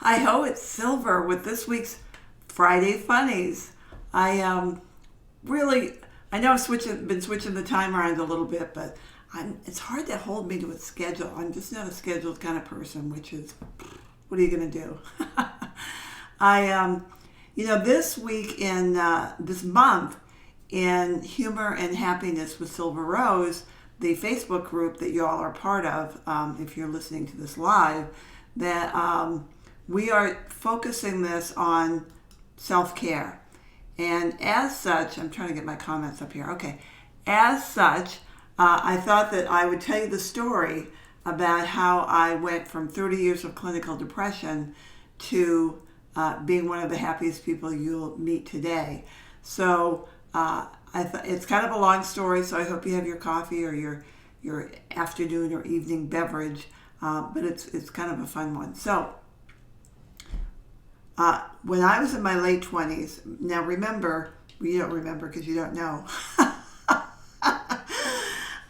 Hi ho, it's Silver with this week's Friday Funnies. I really, I know been switching the time around a little bit, but it's hard to hold me to a schedule. I'm just not a scheduled kind of person, which is, what are you going to do? This week this month in Humor and Happiness with Silver Rose, the Facebook group that you all are part of, if you're listening to this live, that we are focusing this on self-care. And as such, I'm trying to get my comments up here. Okay. As such, I thought that I would tell you the story about how I went from 30 years of clinical depression to being one of the happiest people you'll meet today. So it's kind of a long story, so I hope you have your coffee or your afternoon or evening beverage, but it's kind of a fun one. So when I was in my late 20s, now remember, you don't remember because you don't know,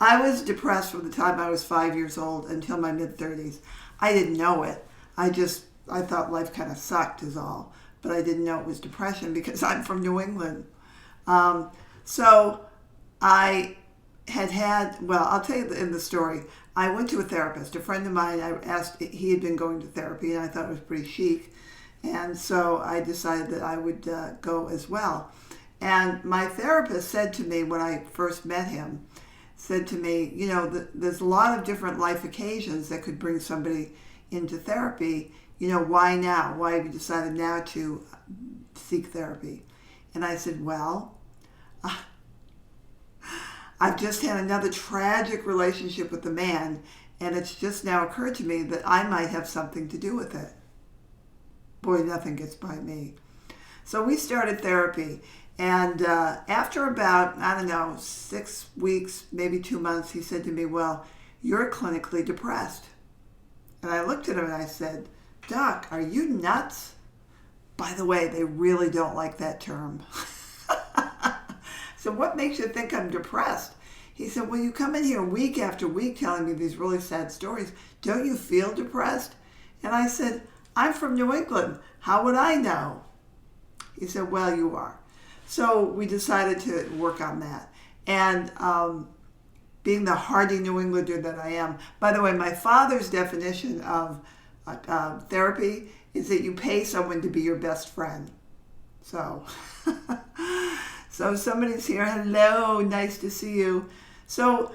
I was depressed from the time I was 5 years old until my mid-30s. I didn't know it. I thought life kind of sucked is all, but I didn't know it was depression because I'm from New England. So I I'll tell you in the story, I went to a therapist. A friend of mine, I asked, he had been going to therapy, and I thought it was pretty chic. And so I decided that I would go as well. And my therapist said to me when I first met him, said to me, there's a lot of different life occasions that could bring somebody into therapy. Why now? Why have you decided now to seek therapy? And I said, well, I've just had another tragic relationship with a man, and it's just now occurred to me that I might have something to do with it. Boy, nothing gets by me. So we started therapy, and after about, 6 weeks, maybe 2 months, he said to me, well, you're clinically depressed. And I looked at him and I said, Doc, are you nuts? By the way, they really don't like that term. So what makes you think I'm depressed? He said, well, you come in here week after week telling me these really sad stories. Don't you feel depressed? And I said, I'm from New England. How would I know? He said, well, you are. So we decided to work on that. And being the hardy New Englander that I am, by the way, my father's definition of therapy is that you pay someone to be your best friend. So, so somebody's here. Hello, nice to see you. So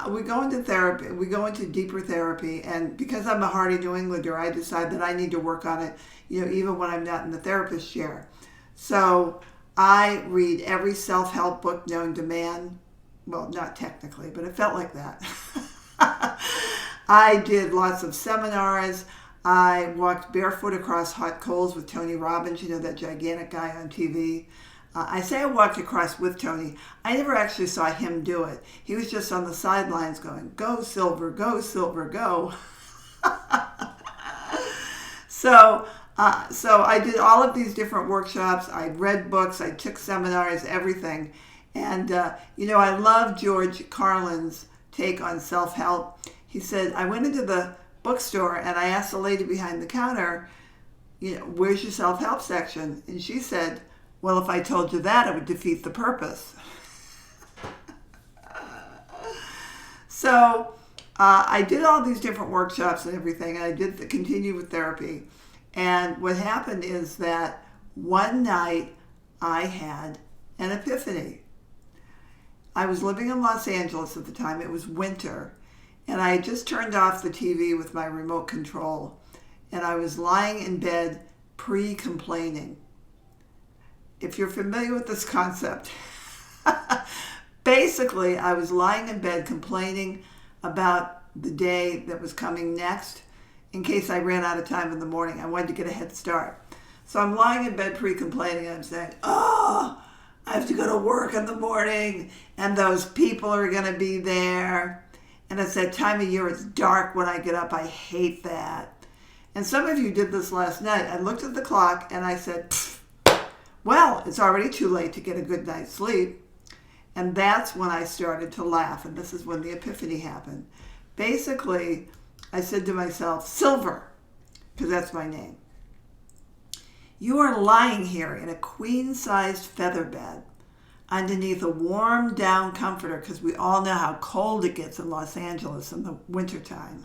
we go into therapy. We go into deeper therapy, and because I'm a hardy New Englander, I decide that I need to work on it, even when I'm not in the therapist chair. So I read every self-help book known to man. Well, not technically, but it felt like that. I did lots of seminars. I walked barefoot across hot coals with Tony Robbins, that gigantic guy on TV. I say I walked across with Tony. I never actually saw him do it. He was just on the sidelines going, go Silver, go Silver, go. So I did all of these different workshops. I read books. I took seminars, everything. And, I love George Carlin's take on self-help. He said, I went into the bookstore and I asked the lady behind the counter, where's your self-help section? And she said, well, if I told you that, it would defeat the purpose. So I did all these different workshops and everything, and I did continue with therapy. And what happened is that one night I had an epiphany. I was living in Los Angeles at the time. It was winter, and I had just turned off the TV with my remote control, and I was lying in bed pre-complaining. If you're familiar with this concept, basically I was lying in bed complaining about the day that was coming next in case I ran out of time in the morning. I wanted to get a head start. So I'm lying in bed pre-complaining and I'm saying, I have to go to work in the morning and those people are going to be there. And it's that time of year, it's dark when I get up. I hate that. And some of you did this last night. I looked at the clock and I said, well, it's already too late to get a good night's sleep. And that's when I started to laugh. And this is when the epiphany happened. Basically, I said to myself, Silver, because that's my name. You are lying here in a queen-sized feather bed underneath a warm down comforter, because we all know how cold it gets in Los Angeles in the wintertime.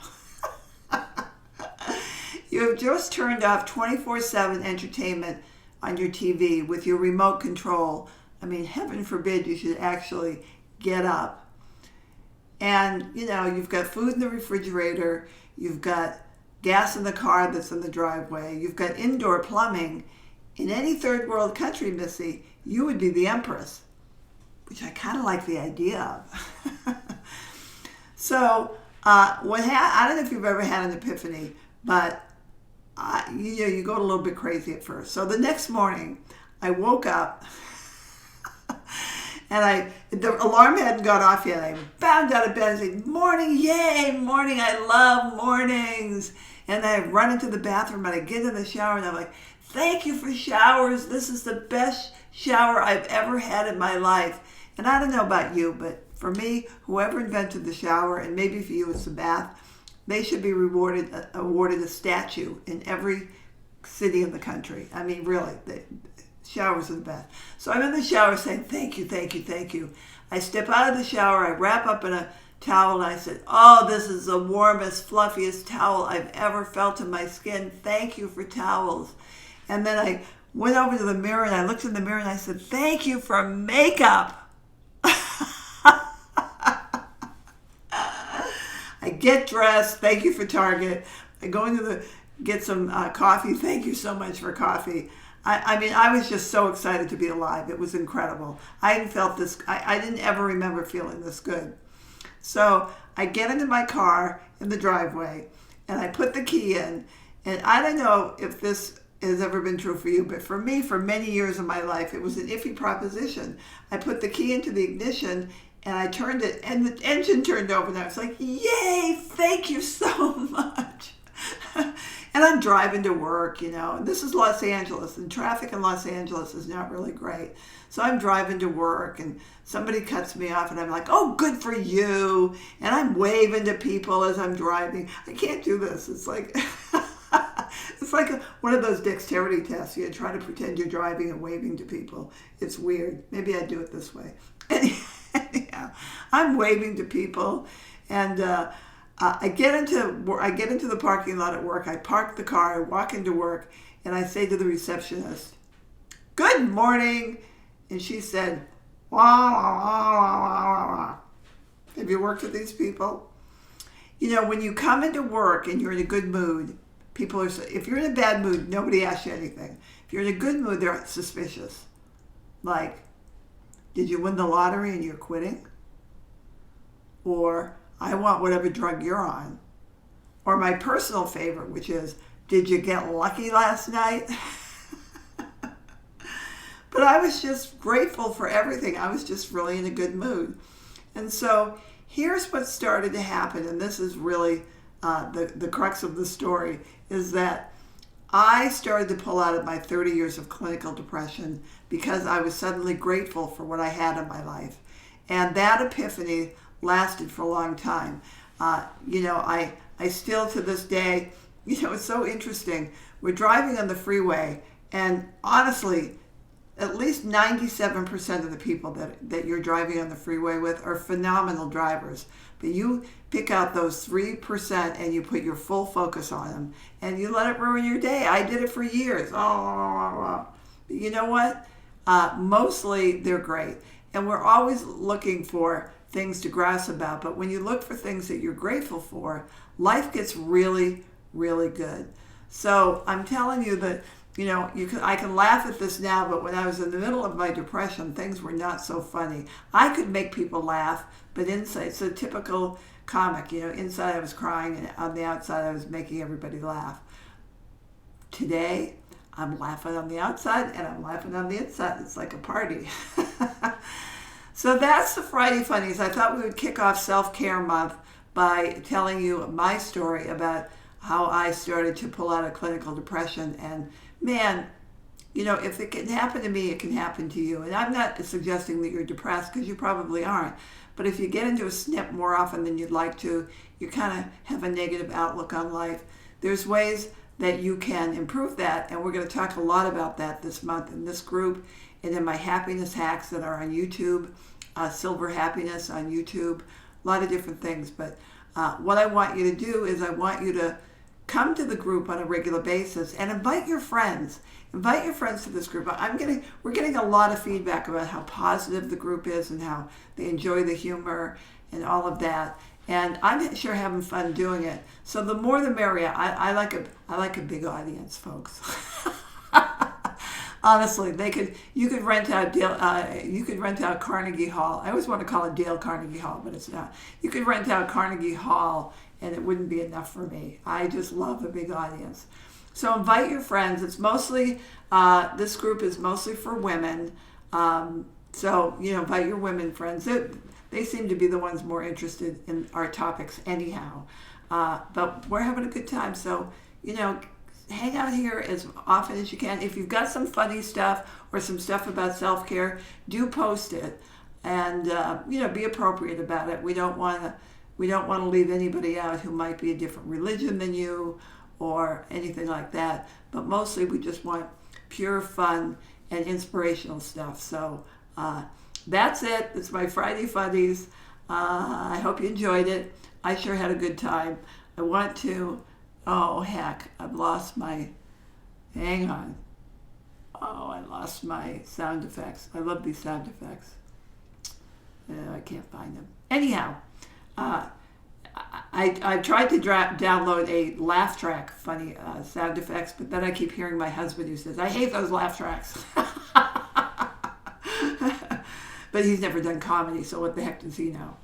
You have just turned off 24/7 entertainment on your TV with your remote control. I mean, heaven forbid you should actually get up. And, you've got food in the refrigerator, you've got gas in the car that's in the driveway, you've got indoor plumbing. In any third world country, Missy, you would be the empress, which I kind of like the idea of. So, I don't know if you've ever had an epiphany, but you go a little bit crazy at first. So the next morning, I woke up and the alarm hadn't gone off yet. I bounded out of bed and said, "Morning, yay, morning, I love mornings." And I run into the bathroom and I get in the shower and I'm like, "Thank you for showers. This is the best shower I've ever had in my life." And I don't know about you, but for me, whoever invented the shower, and maybe for you it's the bath, they should be awarded a statue in every city in the country. I mean, really, the showers are the best. So I'm in the shower saying, "Thank you, thank you, thank you." I step out of the shower, I wrap up in a towel, and I said, "Oh, this is the warmest, fluffiest towel I've ever felt in my skin. Thank you for towels." And then I went over to the mirror, and I looked in the mirror, and I said, "Thank you for makeup." I get dressed. Thank you for Target. I go get some coffee. Thank you so much for coffee. I mean, I was just so excited to be alive. It was incredible. I hadn't felt this. I didn't ever remember feeling this good. So I get into my car in the driveway and I put the key in. And I don't know if this has ever been true for you, but for me, for many years of my life, it was an iffy proposition. I put the key into the ignition and I turned it, and the engine turned over, and I was like, "Yay, thank you so much." And I'm driving to work, and this is Los Angeles, and traffic in Los Angeles is not really great. So I'm driving to work, and somebody cuts me off, and I'm like, "Oh, good for you." And I'm waving to people as I'm driving. I can't do this. It's like... It's like one of those dexterity tests. You try to pretend you're driving and waving to people. It's weird. Maybe I do it this way. Anyhow, I'm waving to people, and I get into the parking lot at work. I park the car. I walk into work, and I say to the receptionist, "Good morning," and she said, "Wah, wah, wah, wah, wah." Have you worked with these people? When you come into work and you're in a good mood, people are. If you're in a bad mood, nobody asks you anything. If you're in a good mood, they're suspicious. Like, did you win the lottery and you're quitting? Or, I want whatever drug you're on. Or my personal favorite, which is, did you get lucky last night? But I was just grateful for everything. I was just really in a good mood. And so here's what started to happen, and this is really the crux of the story, is that I started to pull out of my 30 years of clinical depression because I was suddenly grateful for what I had in my life. And that epiphany lasted for a long time. I still to this day, it's so interesting. We're driving on the freeway, and honestly, at least 97% of the people that you're driving on the freeway with are phenomenal drivers. But you pick out those 3% and you put your full focus on them, and you let it ruin your day. I did it for years. But you know what? Mostly they're great. And we're always looking for things to grouse about. But when you look for things that you're grateful for, life gets really, really good. So I'm telling you that, I can laugh at this now, but when I was in the middle of my depression, things were not so funny. I could make people laugh, but inside, it's a typical comic, inside I was crying, and on the outside I was making everybody laugh. Today, I'm laughing on the outside, and I'm laughing on the inside. It's like a party. So that's the Friday Funnies. I thought we would kick off Self-Care Month by telling you my story about how I started to pull out of clinical depression. And man, if it can happen to me, it can happen to you. And I'm not suggesting that you're depressed, because you probably aren't. But if you get into a snip more often than you'd like to, you kind of have a negative outlook on life. There's ways that you can improve that. And we're going to talk a lot about that this month in this group and in my happiness hacks that are on YouTube, Silver Happiness on YouTube, a lot of different things. But what I want you to do is I want you to come to the group on a regular basis and invite your friends. Invite your friends to this group. We're getting a lot of feedback about how positive the group is and how they enjoy the humor and all of that. And I'm sure having fun doing it. So the more the merrier. I like a big audience, folks. Honestly, you could rent out Carnegie Hall. I always want to call it Dale Carnegie Hall, but it's not. You could rent out Carnegie Hall and it wouldn't be enough for me. I just love a big audience. So invite your friends. It's mostly, this group is mostly for women. So, invite your women friends. They seem to be the ones more interested in our topics anyhow. But we're having a good time. So, hang out here as often as you can. If you've got some funny stuff or some stuff about self-care, do post it. And, be appropriate about it. We don't want to leave anybody out who might be a different religion than you or anything like that. But mostly we just want pure fun and inspirational stuff. So, that's it. It's my Friday Funnies. I hope you enjoyed it. I sure had a good time. I want to... Oh, heck. I've lost my... Hang on. Oh, I lost my sound effects. I love these sound effects. I can't find them. Anyhow, I tried to download a laugh track funny sound effects, but then I keep hearing my husband who says, I hate those laugh tracks. But he's never done comedy, so what the heck does he know?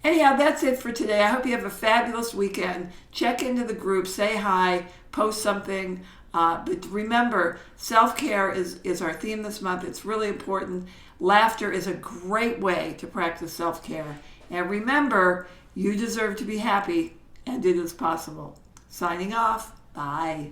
Anyhow, that's it for today. I hope you have a fabulous weekend. Check into the group, say hi, post something. But remember, self-care is our theme this month. It's really important. Laughter is a great way to practice self-care. And remember, you deserve to be happy, and it is possible. Signing off. Bye.